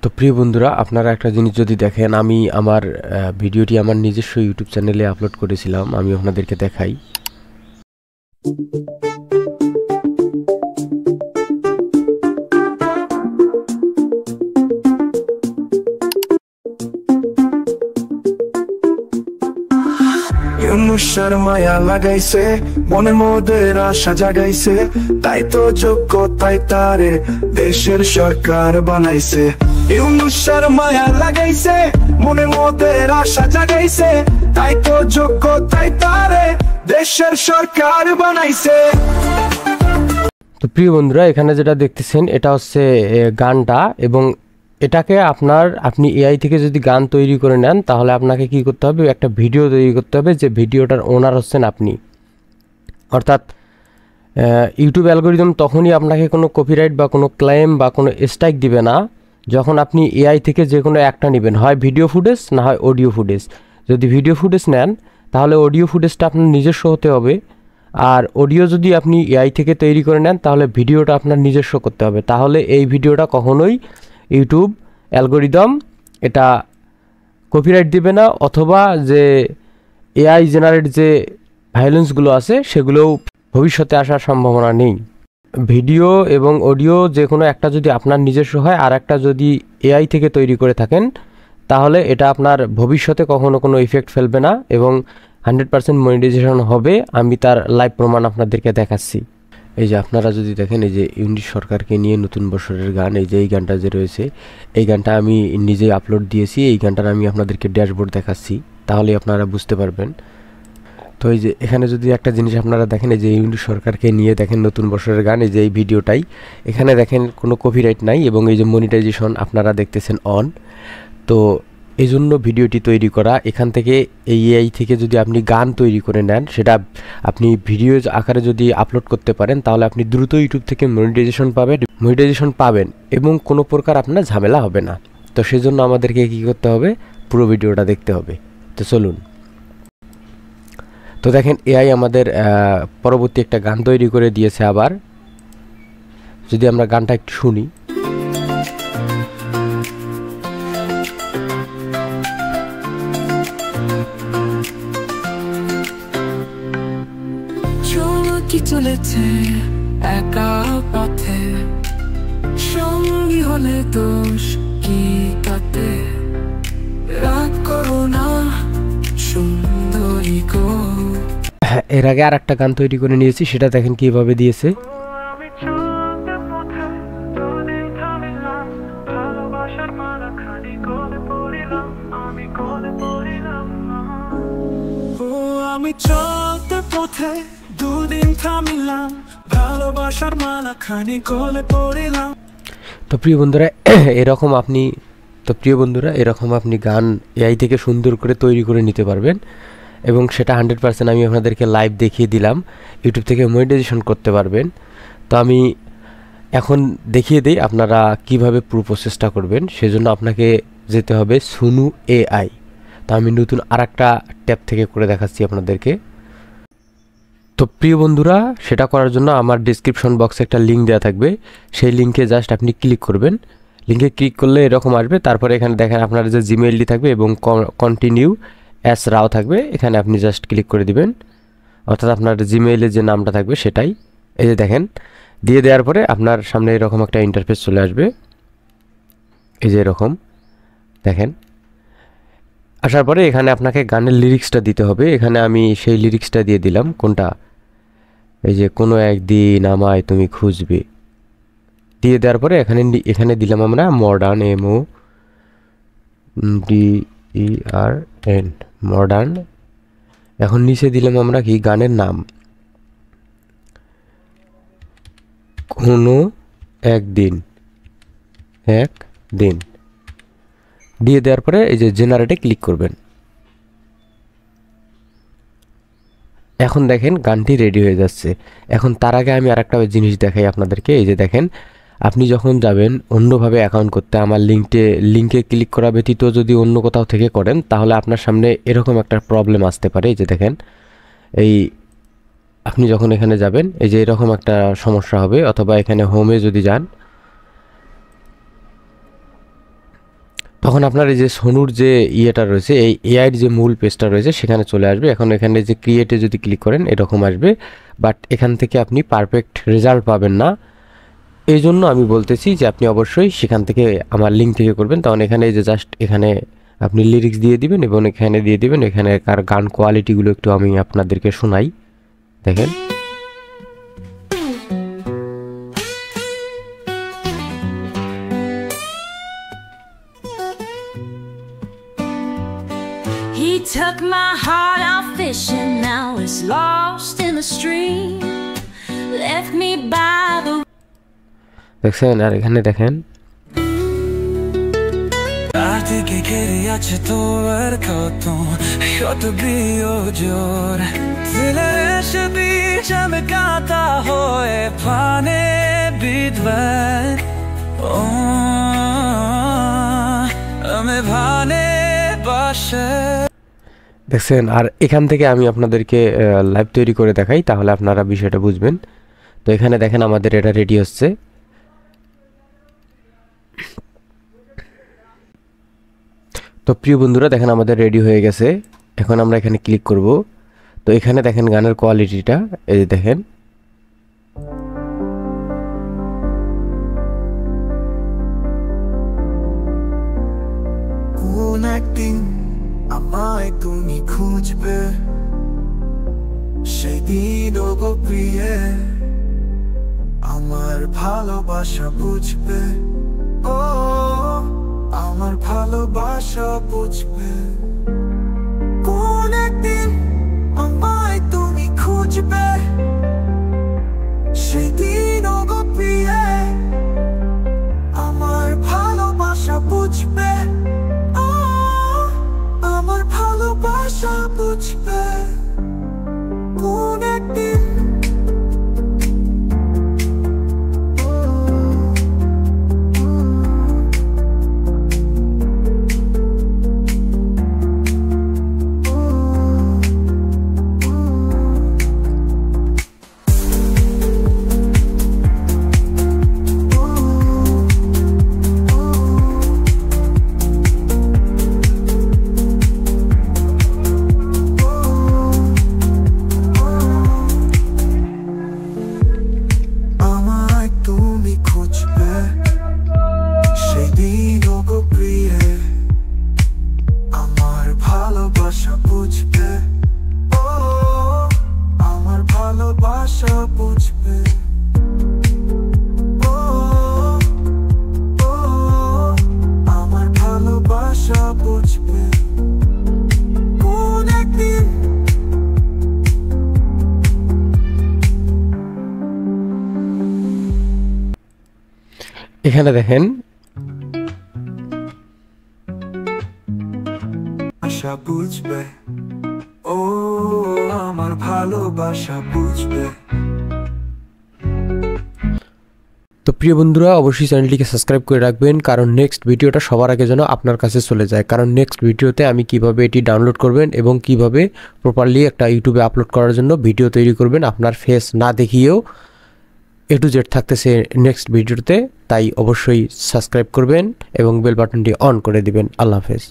তো প্রিয় বন্ধুরা, আপনারা একটা জিনিস যদি দেখেন, আমি আমার ভিডিওটি আমার নিজস্ব ইউটিউব চ্যানেলে আপলোড করেছিলাম। আমি আপনাদেরকে দেখাই। মায়া লাগাইছে মনের মধ্যে আশা জাগাইছে, তাই তো যোগ্য তাই তারে দেশের সরকার বানাইছে। ইউনুসের মায়া লাগাইছে মনের মধ্যে আশা জাগাইছে, তাই তো যোগ্য তাই তারে দেশের সরকার বানাইছে। তো প্রিয় বন্ধুরা, এখানে যেটা দেখতেছেন এটা হচ্ছে গানটা, এবং এটাকে আপনি এআই থেকে যদি গান তৈরি করে নেন, তাহলে আপনাকে কি করতে হবে, একটা ভিডিও তৈরি করতে হবে, যে ভিডিওটার ওনার হচ্ছেন আপনি। অর্থাৎ ইউটিউব অ্যালগোরিদম তখনই আপনাকে কোনো কপিরাইট বা কোনো ক্লেম বা কোনো স্ট্রাইক দিবে না, যখন আপনি এআই থেকে যে কোনো একটা নেবেন, হয় ভিডিও ফুটেজ না হয় অডিও ফুটেজ। যদি ভিডিও ফুটেজ নেন তাহলে অডিও ফুটেজটা আপনার নিজস্ব হতে হবে, আর অডিও যদি আপনি এআই থেকে তৈরি করে নেন তাহলে ভিডিওটা আপনার নিজস্ব করতে হবে। তাহলে এই ভিডিওটা কখনোই ইউটিউব অ্যালগোরিদম এটা কপিরাইট দিবে না, অথবা যে এআই জেনারেট যে ভায়োলেন্সগুলো আছে সেগুলোও ভবিষ্যতে আসার সম্ভাবনা নেই। ভিডিও এবং অডিও যে কোনো একটা যদি আপনার নিজস্ব হয়, আর একটা যদি এআই থেকে তৈরি করে থাকেন, তাহলে এটা আপনার ভবিষ্যতে কখনো কোনো ইফেক্ট ফেলবে না এবং 100% মনিটাইজেশন হবে। আমি তার লাইভ প্রমাণ আপনাদেরকে দেখাচ্ছি। এই যে আপনারা যদি দেখেন, এই যে ইউনিট সরকারকে নিয়ে নতুন বছরের গান, এই যে এই গানটা যে রয়েছে, এই গানটা আমি নিজেই আপলোড দিয়েছি। এই গানটার আমি আপনাদেরকে ড্যাশবোর্ড দেখাচ্ছি, তাহলে আপনারা বুঝতে পারবেন। তো এই যে এখানে যদি একটা জিনিস আপনারা দেখেন, এই যে ইউনিট সরকারকে নিয়ে দেখেন নতুন বছরের গান, এই যে এই ভিডিওটাই, এখানে দেখেন কোনো কপিরাইট নাই এবং এই যে মনিটাইজেশন আপনারা দেখতেছেন অন। তো এই জন্য ভিডিওটি তৈরি করা। এখান থেকে এই এআই থেকে যদি আপনি গান তৈরি করে নেন, সেটা আপনি ভিডিও আকারে যদি আপলোড করতে পারেন, তাহলে আপনি দ্রুত ইউটিউব থেকে মনিটাইজেশন পাবেন এবং কোনো প্রকার আপনার ঝামেলা হবে না। তো সেজন্য আমাদেরকে কী করতে হবে, পুরো ভিডিওটা দেখতে হবে। তো চলুন। তো দেখেন, এআই আমাদের পরবর্তী একটা গান তৈরি করে দিয়েছে। আবার যদি আমরা গানটা একটু শুনি, চলেছে একা পথে, সঙ্গী হলে দোষ কি তাতে, রাগ করো না সুন্দরী গো। এর আগে আর একটা গান তৈরি করে নিয়েছি, সেটা দেখেন কিভাবে দিয়েছে। আমি চলতে পথে দুদিন থামিলাম, ভালোবাসার মালা খানি গলে পড়িলাম। তো প্রিয় বন্ধুরা, এরকম আপনি গান এআই থেকে সুন্দর করে তৈরি করে নিতে পারবেন, এবং সেটা 100% আমি আপনাদেরকে লাইভ দেখিয়ে দিলাম। ইউটিউব থেকে মনিটাইজেশন করতে পারবেন। তো আমি এখন দেখিয়ে দিই আপনারা কিভাবে পুরো প্রসেসটা করবেন। সেজন্য আপনাকে যেতে হবে সুনু এআই। তো আমি নতুন আরেকটা ট্যাব থেকে করে দেখাচ্ছি আপনাদেরকে। তো প্রিয় বন্ধুরা, সেটা করার জন্য আমার ডিসক্রিপশন বক্সে একটা লিঙ্ক দেওয়া থাকবে, সেই লিঙ্কে জাস্ট আপনি ক্লিক করবেন। লিঙ্কে ক্লিক করলে এরকম আসবে। তারপরে এখানে দেখেন আপনার যে জিমেইলটি থাকবে এবং কন্টিনিউ অ্যাস রাও থাকবে, এখানে আপনি জাস্ট ক্লিক করে দিবেন। অর্থাৎ আপনার জিমেইলের যে নামটা থাকবে সেটাই। এই যে দেখেন, দিয়ে দেওয়ার পরে আপনার সামনে এরকম একটা ইন্টারফেস চলে আসবে। এই যে এরকম দেখেন, আসার পরে এখানে আপনাকে গানের লিরিক্সটা দিতে হবে। এখানে আমি সেই লিরিক্সটা দিয়ে দিলাম। কোনটা? এই যে কোনো একদিন আমায় তুমি খুঁজবে, দিয়ে দেওয়ার পরে এখানে দিলাম আমরা মডার্ন, MODERN, মডার্ন। এখন নিচে দিলাম আমরা কি, গানের নাম, কোনো একদিন, দিয়ে দেওয়ার পরে এই যে জেনারেটে ক্লিক করবেন। এখন দেখেন গানটি রেডি হয়ে যাচ্ছে। এখন তার আগে আমি আরেকটা জিনিস দেখাই আপনাদেরকে। এই যে দেখেন, আপনি যখন যাবেন অন্যভাবে অ্যাকাউন্ট করতে, আমার লিঙ্কে ক্লিক করা ব্যতীত যদি অন্য কোথাও থেকে করেন, তাহলে আপনার সামনে এরকম একটা প্রবলেম আসতে পারে। এই যে দেখেন, এই আপনি যখন এখানে যাবেন, এই যে এরকম একটা সমস্যা হবে। অথবা এখানে হোমে যদি যান, তখন আপনার এই যে সোনুর যে ইয়েটা রয়েছে, এই এআইয়ের যে মূল পেজটা রয়েছে সেখানে চলে আসবে। এখন এখানে যে ক্রিয়েটে যদি ক্লিক করেন এরকম আসবে, বাট এখান থেকে আপনি পারফেক্ট রেজাল্ট পাবেন না। এই জন্য আমি বলতেছি যে আপনি অবশ্যই সেখান থেকে আমার লিঙ্ক থেকে করবেন। তখন এখানে যে জাস্ট এখানে আপনি লিরিক্স দিয়ে দিবেন এবং এখানে দিয়ে দিবেন এখানকার গান কোয়ালিটিগুলো একটু আমি আপনাদেরকে শোনাই, দেখেন। He took my heart out fishing, now it's lost in the stream. Left me by the দেখছেন, আর এখানে দেখেন Artık geriye doğru kaldım, kötü bir yolcur. Dilerim bir cam kata hoye pane bitver. Ame pane başe. দেখছেন, আর এখান থেকে আমি আপনাদেরকে live তৈরি করে দেখাই, তাহলে আপনারা বিষয়টা বুঝবেন। তো এখানে দেখেন আমাদের এটা রেডি হচ্ছে। তো প্রিয় বন্ধুরা দেখেন আমাদের রেডি হয়ে গেছে। এখন আমরা এখানে ক্লিক করব। তো এখানে দেখেন গানের কোয়ালিটিটা, এই যে দেখেন। কোন একদিন আমায় তুমি খুঁজবে, সেদিন গো প্রিয়ে আমার ভালোবাসা বুঝবে। ও আমার ভালোবাসা বুঝবে। কোন একদিন আমায় তুমি খুঁজবে, সেদিন গো প্রিয়ে আমার ভালোবাসা বুঝবে। ও আমার ভালোবাসা বুঝবে। কোন একদিন এখানে দেখেন আশা বুঝবে। ও আমার ভালোবাসা বুঝবে। তো প্রিয় বন্ধুরা অবশ্যই চ্যানেলটিকে সাবস্ক্রাইব করে রাখবেন, কারণ নেক্সট ভিডিওটা সবার আগে যেন আপনার কাছে চলে যায়। কারণ নেক্সট ভিডিওতে আমি কিভাবে এটি ডাউনলোড করবেন এবং কিভাবে প্রপারলি একটা ইউটিউবে আপলোড করার জন্য ভিডিও তৈরি করবেন আপনার ফেস না দেখিয়েও, এ টু জেড থাকতেছে নেক্সট ভিডিওতে। তাই অবশ্যই সাবস্ক্রাইব করবেন এবং বেল বাটনটি অন করে দিবেন। আল্লাহ হাফেজ।